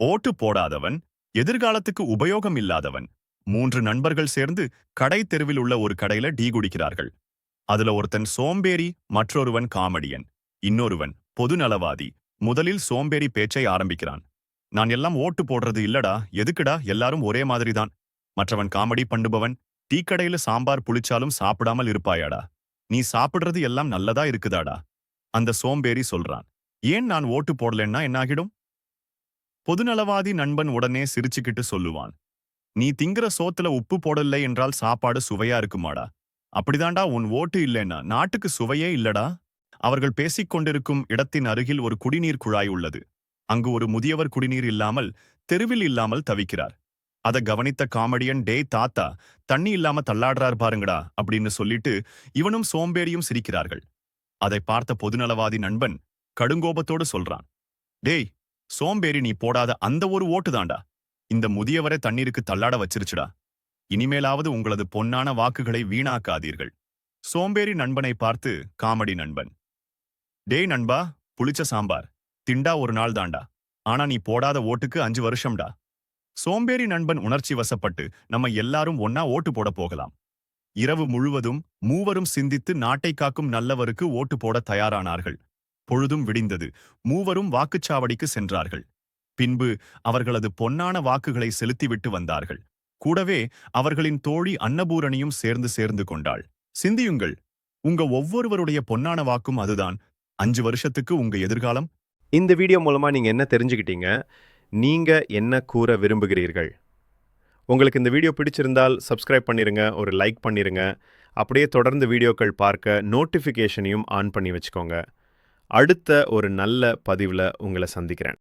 ஓட்டு போடாதவன், எதிர்காலத்துக்கு உபயோகம் இல்லாதவன். 3 நண்பர்கள் சேர்ந்து கடை தெருவில் உள்ள ஒரு கடையில டீ குடிக்கிறார்கள். அதுல ஒருத்தன் சோம்பேறி, மற்றொருவன் காமெடியன், இன்னொருவன் பொதுநலவாதி. முதலில் சோம்பேறி பேச்சை ஆரம்பிக்கிறான். நான் எல்லாம் ஓட்டு போடுறது இல்லடா, எதுக்குடா, எல்லாரும் ஒரே மாதிரிதான். மற்றவன் காமெடி பண்ணுபவன், டீ கடையில சாம்பார் புளிச்சாலும் சாப்பிடாமல் இருப்பாயாடா? நீ சாப்பிடுறது எல்லாம் நல்லதா இருக்குதாடா? அந்த சோம்பேறி சொல்றான். ஏன் நான் ஓட்டு போடலன்னா என்னாகிடும்? பொதுநலவாதி நண்பன் உடனே சிரிச்சுக்கிட்டு சொல்லுவான். நீ திங்கிற சோத்துல உப்பு போடலை என்றால் சாப்பாடு சுவையா இருக்குமாடா? அப்படிதாண்டா, உன் ஓட்டு இல்லைன்னா நாட்டுக்கு சுவையே இல்லடா. அவர்கள் பேசிக் கொண்டிருக்கும் இடத்தின் அருகில் ஒரு குடிநீர் குழாய் உள்ளது. அங்கு ஒரு முதியவர் குடிநீர் இல்லாமல் தெருவில் இல்லாமல் தவிக்கிறார். அதை கவனித்த காமெடியன், டேய் தாத்தா, தண்ணி இல்லாம தள்ளாடுறார் பாருங்கடா அப்படின்னு சொல்லிட்டு இவனும் சோம்பேறியும் சிரிக்கிறார்கள். அதை பார்த்த பொதுநலவாதி நண்பன் கடுங்கோபத்தோடு சொல்றான். டேய் சோம்பேறி, நீ போடாத அந்த ஒரு ஓட்டு தாண்டா இந்த முதியவரை தண்ணீருக்கு தள்ளாட வச்சிருச்சுடா. இனிமேலாவது உங்களது பொன்னான வாக்குகளை வீணாக்காதீர்கள். சோம்பேறி நண்பனை பார்த்து காமெடி நண்பன், டேய் நண்பா, புளிச்ச சாம்பார் திண்டா ஒரு நாள் தாண்டா, ஆனா நீ போடாத ஓட்டுக்கு 5 வருஷம்டா. சோம்பேறி நண்பன் உணர்ச்சி வசப்பட்டு, நம்ம எல்லாரும் ஒன்னா ஓட்டு போட போகலாம். இரவு முழுவதும் மூவரும் சிந்தித்து நாட்டை காக்கும் நல்லவருக்கு ஓட்டு போட தயாரானார்கள். பொழுதும் விடிந்தது. மூவரும் வாக்குச்சாவடிக்கு சென்றார்கள். பின்பு அவர்களது பொன்னான வாக்குகளை செலுத்திவிட்டு வந்தார்கள். கூடவே அவர்களின் தோழி அன்னபூரணியும் சேர்ந்து சேர்ந்து கொண்டாள். சிந்தியுங்கள், உங்க ஒவ்வொருவருடைய பொன்னான வாக்கும் அதுதான். 5 வருஷத்துக்கு உங்க எதிர்காலம். இந்த வீடியோ மூலமாக நீங்கள் என்ன தெரிஞ்சுக்கிட்டீங்க? நீங்கள் என்ன கூற விரும்புகிறீர்கள்? உங்களுக்கு இந்த வீடியோ பிடிச்சிருந்தால் சப்ஸ்கிரைப் பண்ணிடுங்க, ஒரு லைக் பண்ணிடுங்க. அப்படியே தொடர்ந்து வீடியோக்கள் பார்க்க நோட்டிஃபிகேஷனையும் ஆன் பண்ணி வச்சுக்கோங்க. அடுத்த ஒரு நல்ல பதிவில் உங்களை சந்திக்கிறேன்.